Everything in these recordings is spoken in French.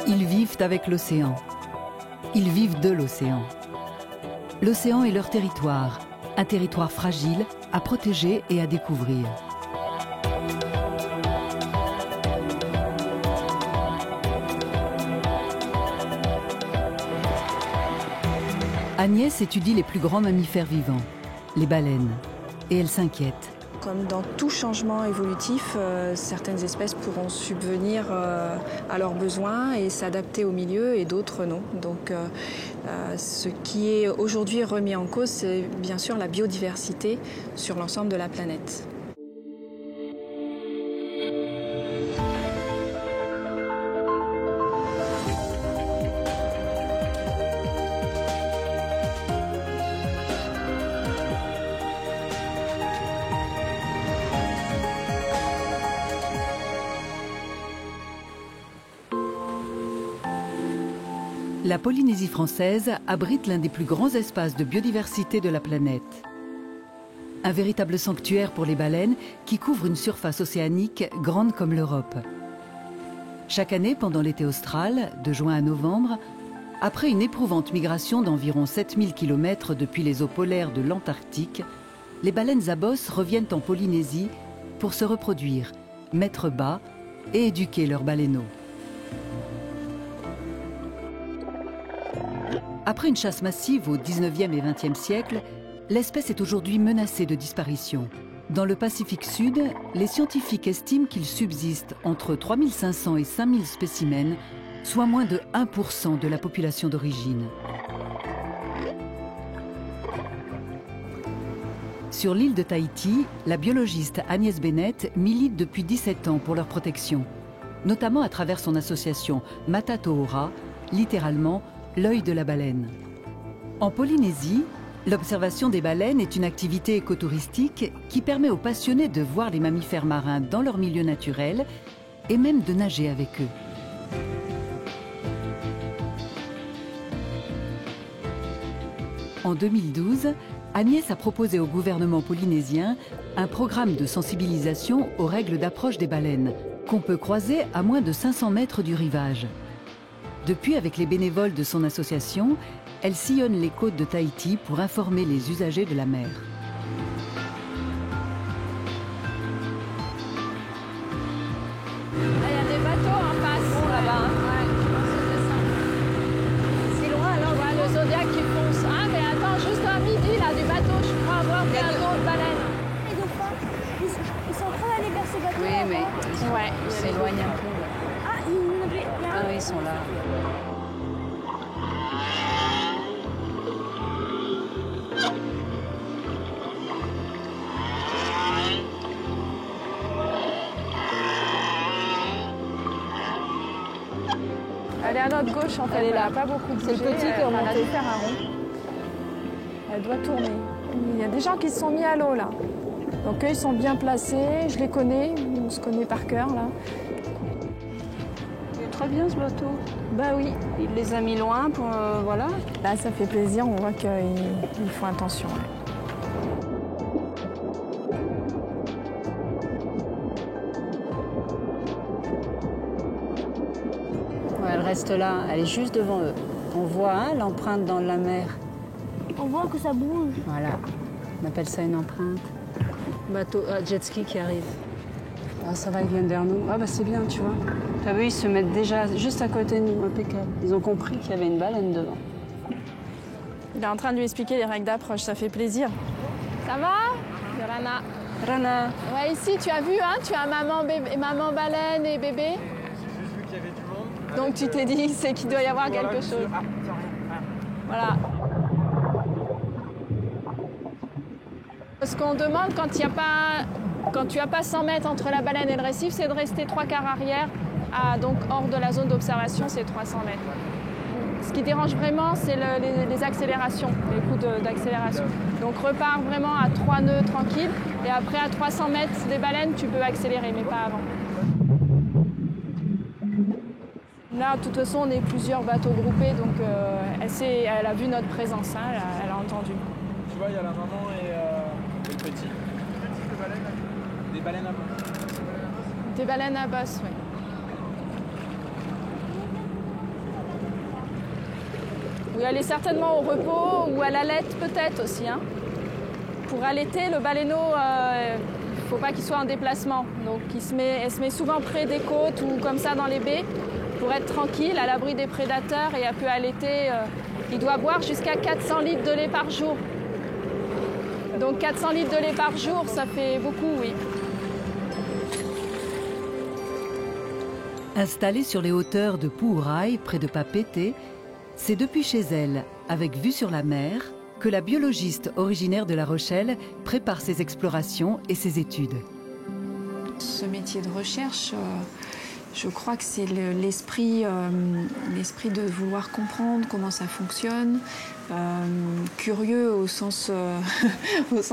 Ils vivent avec l'océan. Ils vivent de l'océan. L'océan est leur territoire, un territoire fragile, à protéger et à découvrir. Agnès étudie les plus grands mammifères vivants, les baleines, et elle s'inquiète. Comme dans tout changement évolutif, certaines espèces pourront subvenir à leurs besoins et s'adapter au milieu et d'autres non. Donc ce qui est aujourd'hui remis en cause, c'est bien sûr la biodiversité sur l'ensemble de la planète. La Polynésie française abrite l'un des plus grands espaces de biodiversité de la planète. Un véritable sanctuaire pour les baleines qui couvre une surface océanique grande comme l'Europe. Chaque année, pendant l'été austral, de juin à novembre, après une éprouvante migration d'environ 7000 km depuis les eaux polaires de l'Antarctique, les baleines à bosse reviennent en Polynésie pour se reproduire, mettre bas et éduquer leurs baleineaux. Après une chasse massive au 19e et 20e siècle, l'espèce est aujourd'hui menacée de disparition. Dans le Pacifique Sud, les scientifiques estiment qu'il subsiste entre 3500 et 5000 spécimens, soit moins de 1% de la population d'origine. Sur l'île de Tahiti, la biologiste Agnès Bennett milite depuis 17 ans pour leur protection, notamment à travers son association Matatohora, littéralement l'œil de la baleine. En Polynésie, l'observation des baleines est une activité écotouristique qui permet aux passionnés de voir les mammifères marins dans leur milieu naturel et même de nager avec eux. En 2012, Agnès a proposé au gouvernement polynésien un programme de sensibilisation aux règles d'approche des baleines, qu'on peut croiser à moins de 500 mètres du rivage. Depuis, avec les bénévoles de son association, elle sillonne les côtes de Tahiti pour informer les usagers de la mer. Il y a des bateaux en face là-bas. C'est loin alors. Ouais, le Zodiac qui fonce. Ah mais attends, juste à midi là du bateau, je crois avoir vu un autre baleine. Les dauphins, ils sont en train d'aller vers ce bateau. Oui, mais ils s'éloignent un peu. Ah, il y en avait là. Ah oui, ils sont là. Elle est à notre gauche en fait, elle est là, pas beaucoup bougé. C'est le petit qui est remonté. Elle a dû faire un rond. Elle doit tourner. Il y a des gens qui se sont mis à l'eau là. Donc eux ils sont bien placés, je les connais, on se connaît par cœur là. Il est très bien ce bateau. Bah oui. Il les a mis loin pour voilà. Là ça fait plaisir, on voit qu'ils font attention. Ouais. Elle reste là, elle est juste devant eux. On voit l'empreinte dans la mer. On voit que ça bouge. Voilà, on appelle ça une empreinte. Bateau, jet ski qui arrive. Ah, ça va, ils viennent derrière nous. Ah bah c'est bien, tu vois. T'as vu, ils se mettent déjà juste à côté de nous, impeccable. Ils ont compris qu'il y avait une baleine devant. Il est en train de lui expliquer les règles d'approche, ça fait plaisir. Ça va? C'est Rana. Rana. Ouais, ici, tu as vu, hein, tu as maman baleine et bébé. J'ai juste vu qu'il y avait du monde. Donc tu t'es dit, c'est qu'il doit y avoir quelque chose. Voilà. Ce qu'on demande quand tu n'as pas 100 mètres entre la baleine et le récif, c'est de rester 3/4 arrière, donc hors de la zone d'observation, c'est 300 mètres. Ce qui dérange vraiment, c'est les accélérations, les coups d'accélération. Donc repars vraiment à 3 nœuds tranquille, et après à 300 mètres des baleines, tu peux accélérer, mais pas avant. Là, de toute façon, on est plusieurs bateaux groupés, donc elle a vu notre présence, hein, elle a entendu. Tu vois, il y a la maman et le petit. Des baleines à bosse. Des baleines à bosse, oui. Oui, elle est certainement au repos ou à l'allaite peut-être aussi. Hein. Pour allaiter, le baleineau, il ne faut pas qu'il soit en déplacement. Donc elle se met souvent près des côtes ou comme ça dans les baies pour être tranquille, à l'abri des prédateurs et elle peut allaiter. Il doit boire jusqu'à 400 litres de lait par jour. Donc 400 litres de lait par jour, ça fait beaucoup, oui. Installée sur les hauteurs de Puurai, près de Papeete, c'est depuis chez elle, avec vue sur la mer, que la biologiste originaire de La Rochelle prépare ses explorations et ses études. Ce métier de recherche, je crois que c'est l'esprit de vouloir comprendre comment ça fonctionne, curieux au sens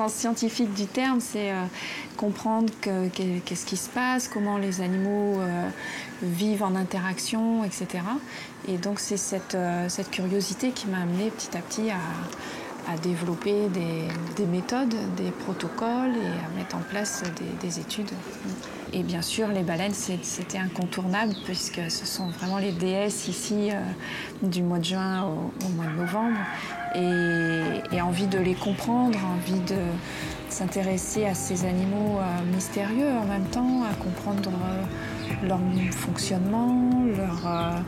scientifique du terme, c'est comprendre qu'est-ce qui se passe, comment les animaux vivent en interaction, etc. Et donc c'est cette curiosité qui m'a amenée petit à petit à développer des méthodes, des protocoles et à mettre en place des études. Et bien sûr, les baleines, c'était incontournable puisque ce sont vraiment les déesses ici du mois de juin au mois de novembre. Et envie de les comprendre, envie de s'intéresser à ces animaux mystérieux en même temps, à comprendre leur fonctionnement, leur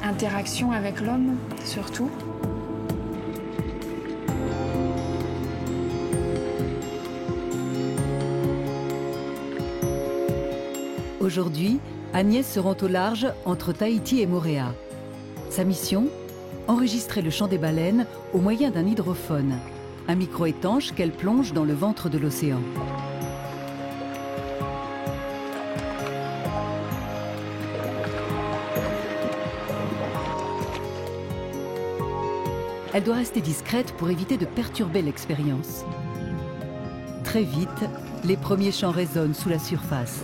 interaction avec l'homme surtout. Aujourd'hui, Agnès se rend au large entre Tahiti et Moorea. Sa mission ? Enregistrer le chant des baleines au moyen d'un hydrophone, un micro étanche qu'elle plonge dans le ventre de l'océan. Elle doit rester discrète pour éviter de perturber l'expérience. Très vite, les premiers chants résonnent sous la surface.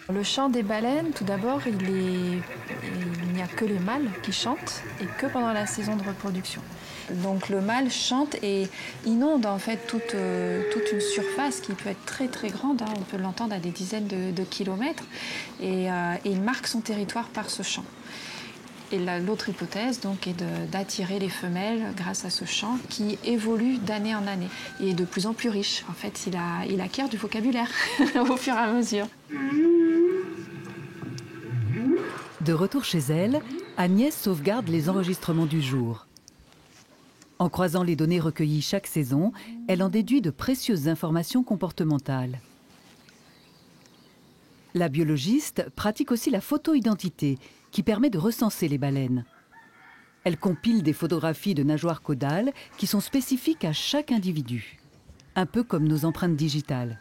Le chant des baleines, tout d'abord, il n'y a que les mâles qui chantent et que pendant la saison de reproduction. Donc le mâle chante et inonde en fait toute une surface qui peut être très très grande. Hein. On peut l'entendre à des dizaines de kilomètres et il marque son territoire par ce chant. Et l'autre hypothèse donc, est d'attirer les femelles grâce à ce chant qui évolue d'année en année et est de plus en plus riche. En fait, il acquiert du vocabulaire au fur et à mesure. De retour chez elle, Agnès sauvegarde les enregistrements du jour. En croisant les données recueillies chaque saison, elle en déduit de précieuses informations comportementales. La biologiste pratique aussi la photo-identité, qui permet de recenser les baleines. Elle compile des photographies de nageoires caudales qui sont spécifiques à chaque individu, un peu comme nos empreintes digitales.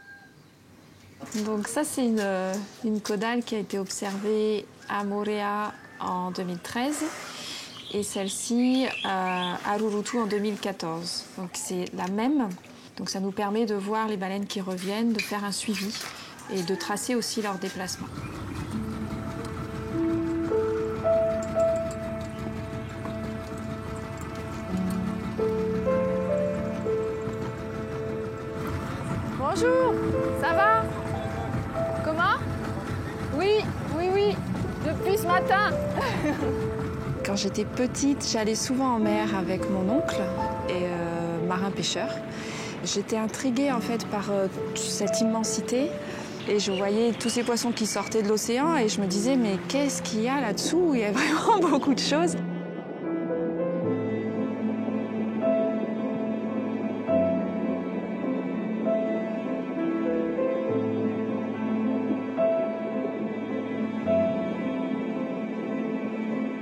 Donc ça, c'est une caudale qui a été observée à Moorea en 2013 et celle-ci à Rurutu en 2014. Donc c'est la même. Donc ça nous permet de voir les baleines qui reviennent, de faire un suivi et de tracer aussi leur déplacement. Bonjour, ça va? Comment? Oui, depuis ce matin. Quand j'étais petite, j'allais souvent en mer avec mon oncle, marin-pêcheur. J'étais intriguée en fait par cette immensité et je voyais tous ces poissons qui sortaient de l'océan et je me disais mais qu'est-ce qu'il y a là-dessous? Il y a vraiment beaucoup de choses.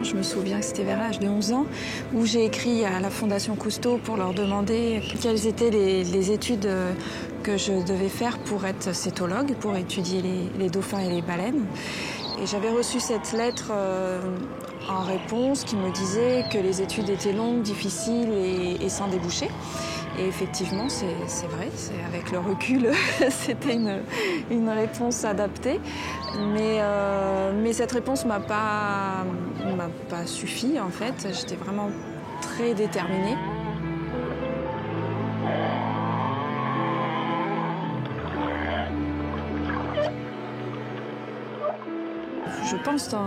Je me souviens que c'était vers l'âge de 11 ans où j'ai écrit à la Fondation Cousteau pour leur demander quelles étaient les études que je devais faire pour être cétologue, pour étudier les dauphins et les baleines. Et j'avais reçu cette lettre en réponse qui me disait que les études étaient longues, difficiles et sans débouché. Et effectivement, c'est vrai, avec le recul, c'était une réponse adaptée. Mais cette réponse m'a pas suffi, en fait. J'étais vraiment très déterminée. Je pense qu'il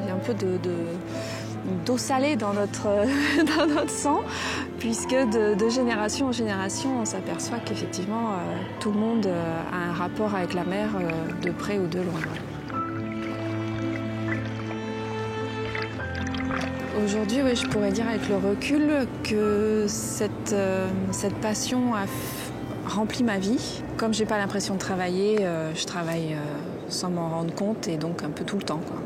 y a un peu d'eau salée dans notre sang, puisque de génération en génération, on s'aperçoit qu'effectivement, tout le monde a un rapport avec la mer de près ou de loin. Aujourd'hui, oui, je pourrais dire avec le recul que cette passion a rempli ma vie. Comme j'ai pas l'impression de travailler, je travaille sans m'en rendre compte et donc un peu tout le temps, quoi.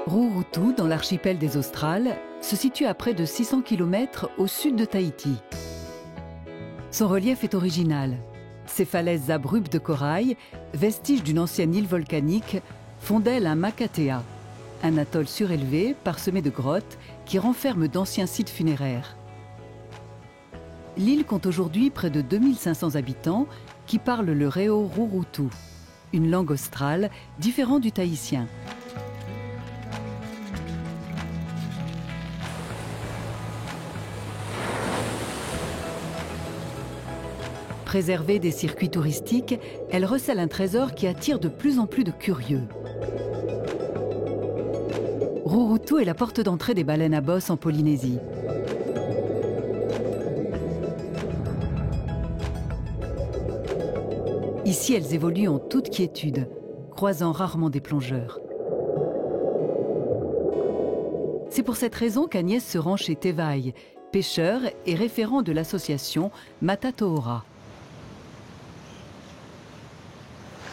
Rurutu, dans l'archipel des Australes, se situe à près de 600 km au sud de Tahiti. Son relief est original. Ses falaises abruptes de corail, vestiges d'une ancienne île volcanique, font d'elle un makatea, un atoll surélevé parsemé de grottes qui renferme d'anciens sites funéraires. L'île compte aujourd'hui près de 2500 habitants qui parlent le reo Rurutu, une langue australe différente du tahitien. Préservée des circuits touristiques, elle recèle un trésor qui attire de plus en plus de curieux. Rurutu est la porte d'entrée des baleines à bosse en Polynésie. Ici, elles évoluent en toute quiétude, croisant rarement des plongeurs. C'est pour cette raison qu'Agnès se rend chez Tevai, pêcheur et référent de l'association Matatohora.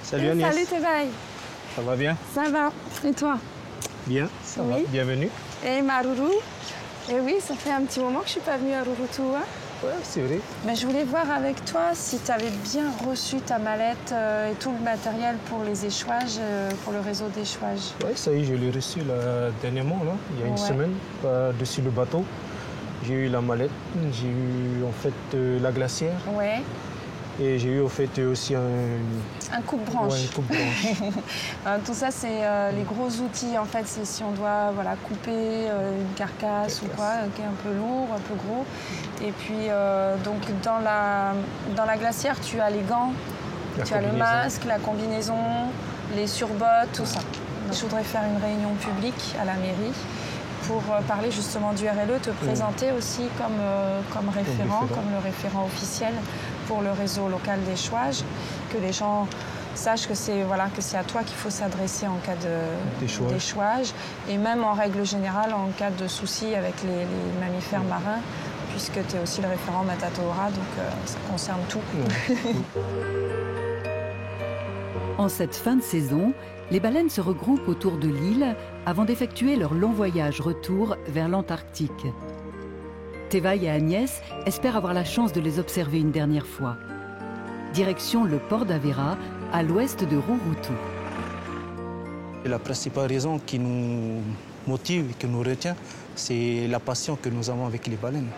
Salut Agnès. Salut Tevai. Ça va bien? Ça va. Et toi? Bien, ça Oui. va. Bienvenue. Et Maruru. Et oui, ça fait un petit moment que je suis pas venue à Rurutu. Hein. Ouais, c'est vrai. Mais je voulais voir avec toi si tu avais bien reçu ta mallette et tout le matériel pour les échouages, pour le réseau d'échouage. Ouais, ça y est, je l'ai reçu là, dernièrement, là, il y a une semaine, dessus le bateau. J'ai eu la mallette, j'ai eu en fait la glacière. Ouais. Et j'ai eu en fait aussi un coupe-branche. Ouais, un coupe-branche. Tout ça, c'est les gros outils. En fait, c'est si on doit couper une carcasse ou quoi, qui est un peu lourd, un peu gros. Et puis, donc, dans la glacière, tu as les gants, tu as le masque, la combinaison, les surbottes, tout ça. Je voudrais faire une réunion publique à la mairie pour parler justement du RLE, te présenter aussi comme référent, comme le référent officiel pour le réseau local d'échouage, que les gens sachent que c'est à toi qu'il faut s'adresser en cas d'échouage et même en règle générale en cas de soucis avec les mammifères marins, puisque tu es aussi le référent Matatohora, donc ça concerne tout. En cette fin de saison, les baleines se regroupent autour de l'île avant d'effectuer leur long voyage retour vers l'Antarctique. Tevai et Agnès espèrent avoir la chance de les observer une dernière fois. Direction le port d'Avera, à l'ouest de Rurutu. La principale raison qui nous motive et qui nous retient, c'est la passion que nous avons avec les baleines.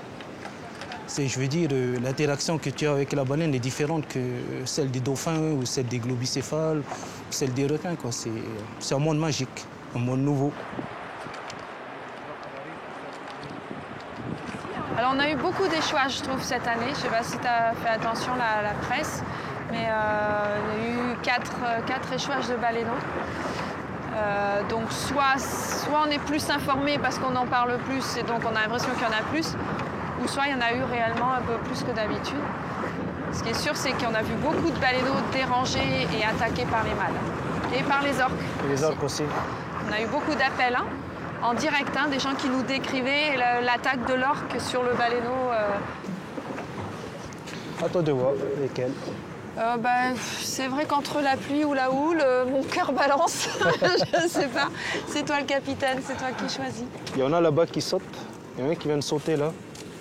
Je veux dire, l'interaction que tu as avec la baleine est différente que celle des dauphins ou celle des globicéphales ou celle des requins. C'est un monde magique, un monde nouveau. Alors on a eu beaucoup d'échouages, je trouve, cette année. Je ne sais pas si tu as fait attention à la presse, mais il y a eu 4 échouages de baleineaux. Donc soit on est plus informé parce qu'on en parle plus et donc on a l'impression qu'il y en a plus, ou soit il y en a eu réellement un peu plus que d'habitude. Ce qui est sûr, c'est qu'on a vu beaucoup de baleineaux dérangés et attaqués par les mâles. Et par les orques. Et les orques aussi. On a eu beaucoup d'appels en direct, des gens qui nous décrivaient l'attaque de l'orque sur le baleineau. À toi de voir lesquels. C'est vrai qu'entre la pluie ou la houle, mon cœur balance. Je ne sais pas. C'est toi le capitaine, c'est toi qui choisis. Il y en a là-bas qui sautent. Il y en a qui viennent sauter là.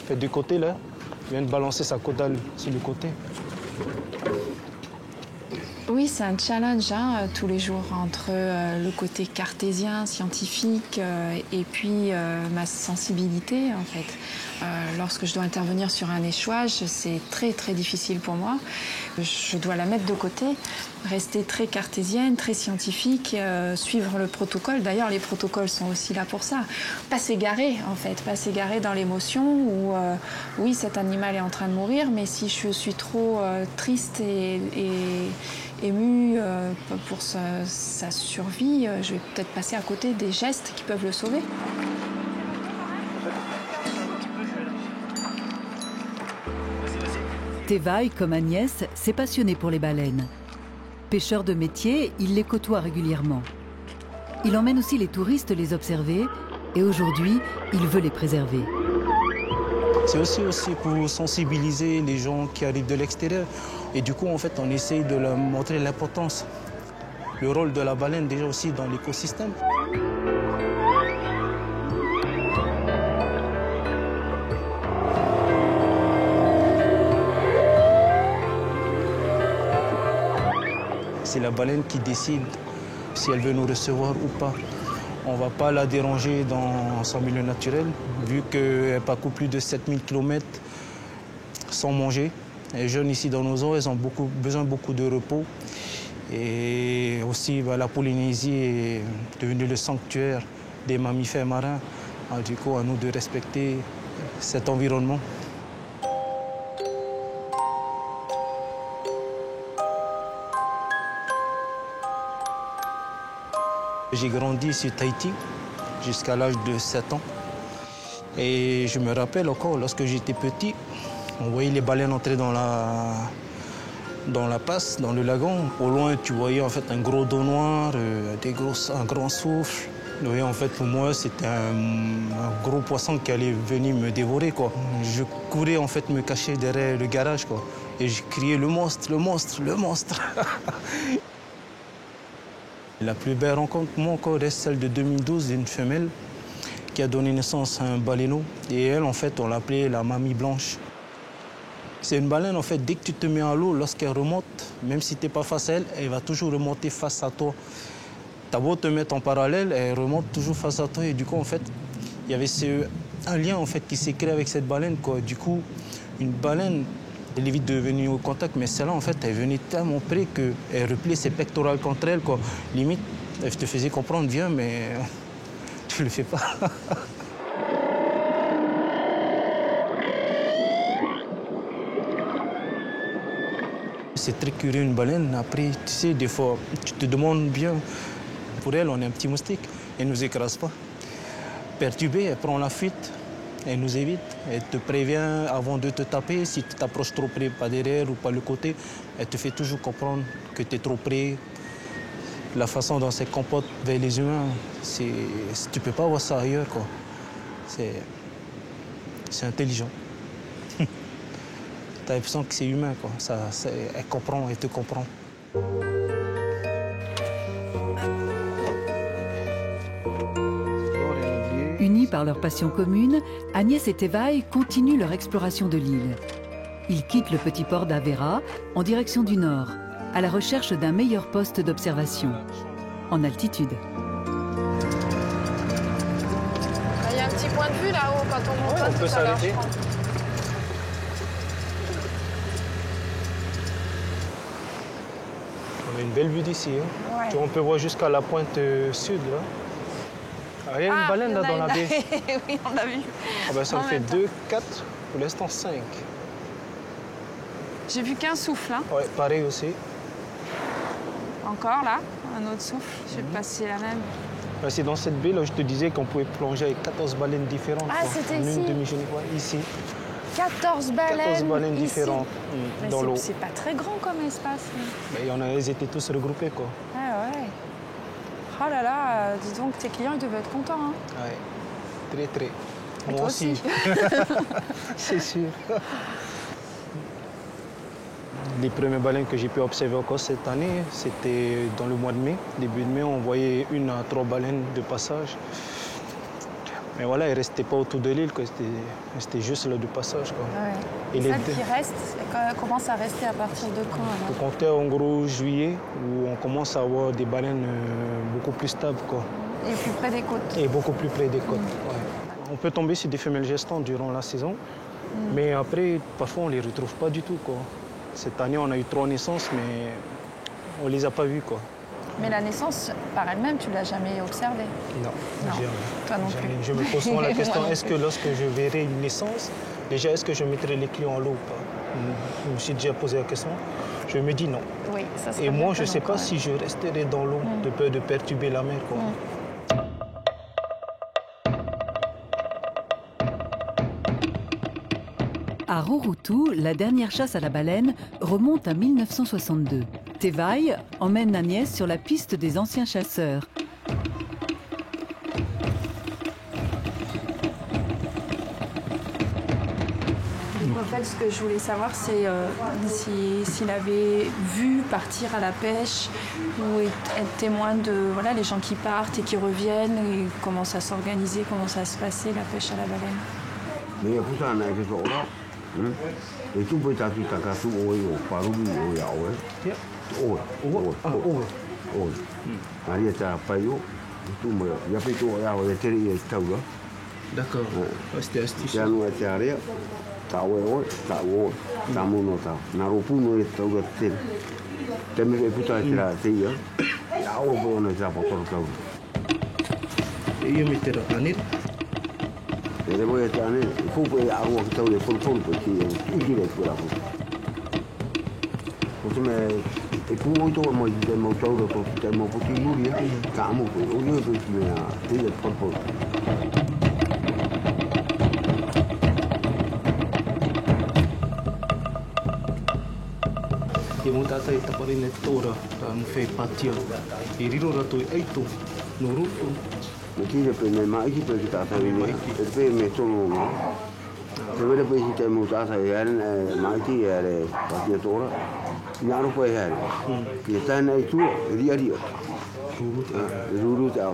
Fait du côté là. vient de balancer sa caudale sur le côté. Oui, c'est un challenge tous les jours entre le côté cartésien, scientifique et puis ma sensibilité en fait. Lorsque je dois intervenir sur un échouage, c'est très très difficile pour moi. Je dois la mettre de côté, rester très cartésienne, très scientifique, suivre le protocole. D'ailleurs, les protocoles sont aussi là pour ça. Pas s'égarer en fait, pas s'égarer dans l'émotion où oui, cet animal est en train de mourir, mais si je suis trop triste et émue pour sa survie, je vais peut-être passer à côté des gestes qui peuvent le sauver. Tevaï, comme Agnès, s'est passionné pour les baleines. Pêcheur de métier, il les côtoie régulièrement. Il emmène aussi les touristes les observer et aujourd'hui, il veut les préserver. C'est aussi pour sensibiliser les gens qui arrivent de l'extérieur. Et du coup, en fait, on essaye de leur montrer l'importance, le rôle de la baleine déjà aussi dans l'écosystème. C'est la baleine qui décide si elle veut nous recevoir ou pas. On ne va pas la déranger dans son milieu naturel, vu qu'elle parcourt plus de 7000 km sans manger. Les jeunes ici dans nos eaux, elles ont besoin beaucoup de repos. Et aussi, la Polynésie est devenue le sanctuaire des mammifères marins. Alors, du coup, à nous de respecter cet environnement. J'ai grandi sur Tahiti jusqu'à l'âge de 7 ans. Et je me rappelle encore, lorsque j'étais petit, on voyait les baleines entrer dans la passe, dans le lagon. Au loin, tu voyais en fait un gros dos noir, un grand souffle. Oui, en fait, pour moi, c'était un gros poisson qui allait venir me dévorer, quoi. Je courais en fait me cacher derrière le garage, quoi. Et je criais le monstre, le monstre, le monstre. La plus belle rencontre, moi encore, reste celle de 2012 d'une femelle qui a donné naissance à un baleineau. Et elle, en fait, on l'appelait la mamie blanche. C'est une baleine, en fait, dès que tu te mets à l'eau, lorsqu'elle remonte, même si tu n'es pas face à elle, elle va toujours remonter face à toi. T'as beau te mettre en parallèle, elle remonte toujours face à toi. Et du coup, en fait, il y avait un lien en fait, qui s'est créé avec cette baleine, quoi. Du coup, une baleine, elle évite de venir au contact, mais celle-là, en fait, elle venait tellement près qu'elle repliait ses pectorales contre elle, quoi. Limite, elle te faisait comprendre, viens, mais tu le fais pas. C'est très curieux, une baleine. Après, tu sais, des fois, tu te demandes bien. Pour elle, on est un petit moustique. Elle ne nous écrase pas. Perturbée, elle prend la fuite. Elle nous évite. Elle te prévient avant de te taper. Si tu t'approches trop près, pas derrière ou pas le côté, elle te fait toujours comprendre que tu es trop près. La façon dont elle se comporte vers les humains, tu ne peux pas voir ça ailleurs, quoi. C'est intelligent. Tu as l'impression que c'est humain, quoi. Elle comprend, elle te comprend. Unis par leur passion commune, Agnès et Tevaï continuent leur exploration de l'île. Ils quittent le petit port d'Avera en direction du nord, à la recherche d'un meilleur poste d'observation, en altitude. Il y a un petit point de vue là-haut quand on monte. On peut s'arrêter. On a une belle vue d'ici. Hein. Ouais. On peut voir jusqu'à la pointe sud. Là. Ah, il y a une baleine là dans la baie. Oui, on l'a vu. Ah ben, ça me fait 2, 4, pour l'instant 5. J'ai vu qu'un souffle. Hein. Ouais, pareil aussi. Encore là, un autre souffle. Je vais passer la même. Ben, c'est dans cette baie là, je te disais qu'on pouvait plonger avec 14 baleines différentes. Ah, c'était ici. Ici. 14 baleines. 14 baleines différentes dans l'eau. C'est pas très grand comme espace. Ben, ils étaient tous regroupés, quoi. Ah ouais. Oh là là, dis donc, tes clients, ils devaient être contents. Hein. Ouais, très, très. Et moi aussi. C'est sûr. Les premières baleines que j'ai pu observer encore cette année, c'était dans le mois de mai. Début de mai, on voyait 1 à 3 baleines de passage. Mais voilà, ils ne restaient pas autour de l'île, c'était juste là du passage. Quoi. Ouais. Et celles qui restent, commencent à rester à partir de quand alors? Faut compter en gros juillet, où on commence à avoir des baleines beaucoup plus stables. Quoi. Et plus près des côtes. Et beaucoup plus près des côtes. Ouais. On peut tomber sur des femelles gestantes durant la saison, mais après, parfois, on ne les retrouve pas du tout. Quoi. Cette année, on a eu 3 naissances, mais on ne les a pas vues. Quoi. Mais la naissance, par elle-même, tu ne l'as jamais observée? Non, jamais. Toi non plus. Je me pose souvent la question, est-ce que lorsque je verrai une naissance, déjà, est-ce que je mettrai les clés en l'eau ou pas? Je me suis déjà posé la question. Je me dis non. Oui, ça serait Et moi, je ne étonnant, sais pas quand si je resterai dans l'eau de peur de perturber la mer. Quoi. À Rurutu, la dernière chasse à la baleine remonte à 1962. Tevaï emmène Agnès sur la piste des anciens chasseurs. En fait, ce que je voulais savoir, c'est s'il avait vu partir à la pêche ou être témoin de les gens qui partent et qui reviennent, et comment ça s'organisait, comment ça se passait la pêche à la baleine. Mais il y a tout un exemple là. Et tout peut être tout un cas sous au paru au yaoue. Oh. Allez, tu as pas eu. Tout me. Il y a plutôt yaoue télé et tout là. D'accord. C'était astucieux. Il y a nous à arrière. Tawe, tamuno ta. Narupuno et tout le télé. Teme et putain c'est là, c'est ya. Yaoue bon on est à pour tout. Et il mettait la planète. Et le voyage année, il faut que yaoue que tu le fond parce qu'il est pour la fois. Parce que et pour moi tout moi je me trouve tout tellement petit mourir quand moi au lieu de me dire pour E mo tata i taparina tora no fei patia. I riro rato i eito no rupu. me tira per me mai che per sta e per me sono no. Se vede poi si temo tata e mai che è patia tora. Non puoi fare. Che sta nei tu ria. Ruru ta.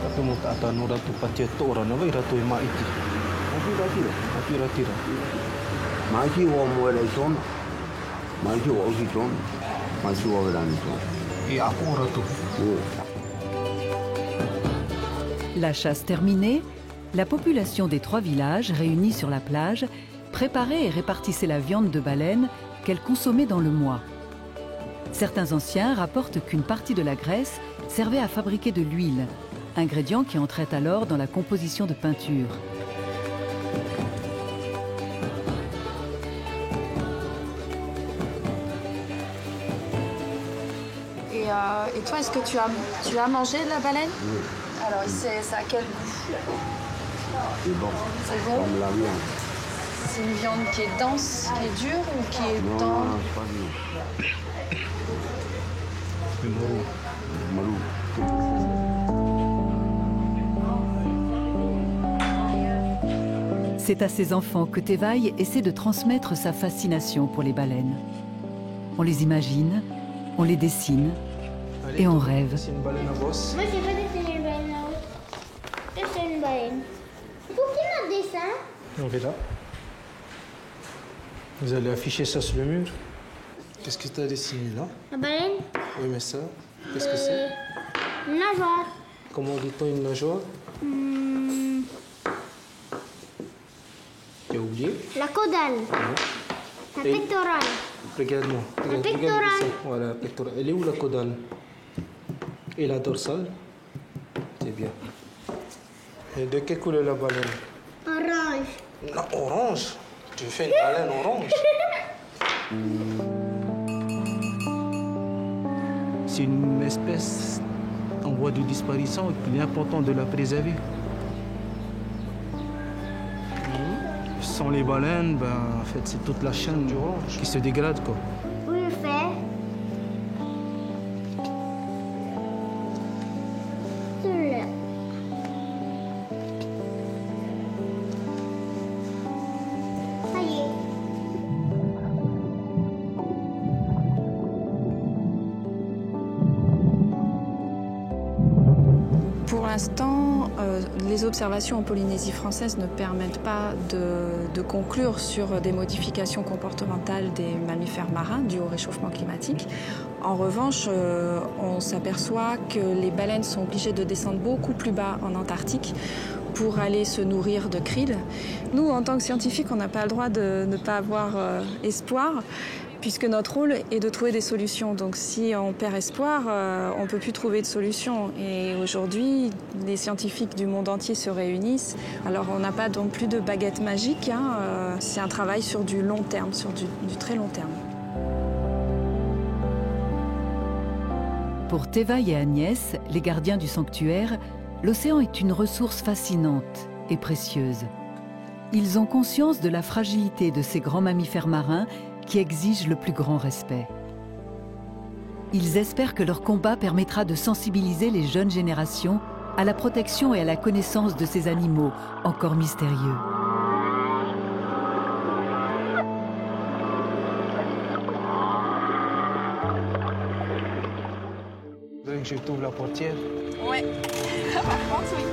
Tapi mo tata no rato patia tora no vai rato i maiti. Api ratira. Mai che uomo era son. Mai che uomo si son. Mai che uomo era son. E ako rato. La chasse terminée, la population des 3 villages réunis sur la plage préparait et répartissait la viande de baleine qu'elle consommait dans le mois. Certains anciens rapportent qu'une partie de la graisse servait à fabriquer de l'huile, ingrédient qui entrait alors dans la composition de peinture. Et toi, est-ce que tu as mangé de la baleine? Oui. Alors, ça a quel goût? C'est bon. C'est bon? Comme la viande. C'est une viande qui est dense, qui est dure ou qui est tendre? Non, c'est pas dur. Malou. C'est à ses enfants que Tevaï essaie de transmettre sa fascination pour les baleines. On les imagine, on les dessine et on rêve. C'est une baleine à bosse. Moi, j'ai pas dessiné une baleine là-haut. C'est une baleine. Pourquoi notre dessin? On verra. Vous allez afficher ça sur le mur. Qu'est-ce que tu as dessiné là? La baleine? Oui, mais ça, qu'est-ce que c'est? Une nageoire. Comment dit-on une nageoire? Tu as oublié? La caudale. La Et- pectorale. Regarde-moi. La pectorale. regarde ça. Voilà, la pectorale. Elle est où la caudale? Et la dorsale? C'est bien. Et de quelle couleur la baleine? Orange. Non, orange. Tu fais une baleine orange. C'est une espèce en voie de disparition. Il est important de la préserver. Sans les baleines, en fait, c'est toute la chaîne qui se dégrade, quoi. Où le fait? Celui-là. Ça y est. l'instant, les observations en Polynésie française ne permettent pas de conclure sur des modifications comportementales des mammifères marins dues au réchauffement climatique. En revanche, on s'aperçoit que les baleines sont obligées de descendre beaucoup plus bas en Antarctique pour aller se nourrir de krill. Nous, en tant que scientifiques, on n'a pas le droit de ne pas avoir espoir, puisque notre rôle est de trouver des solutions. Donc si on perd espoir, on ne peut plus trouver de solution. Et aujourd'hui, les scientifiques du monde entier se réunissent. Alors on n'a pas non plus de baguette magique, hein. C'est un travail sur du long terme, sur du très long terme. Pour Tevaï et Agnès, les gardiens du sanctuaire, l'océan est une ressource fascinante et précieuse. Ils ont conscience de la fragilité de ces grands mammifères marins qui exigent le plus grand respect. Ils espèrent que leur combat permettra de sensibiliser les jeunes générations à la protection et à la connaissance de ces animaux encore mystérieux. Vous voulez que je t'ouvre la portière? Ouais. Par contre, oui.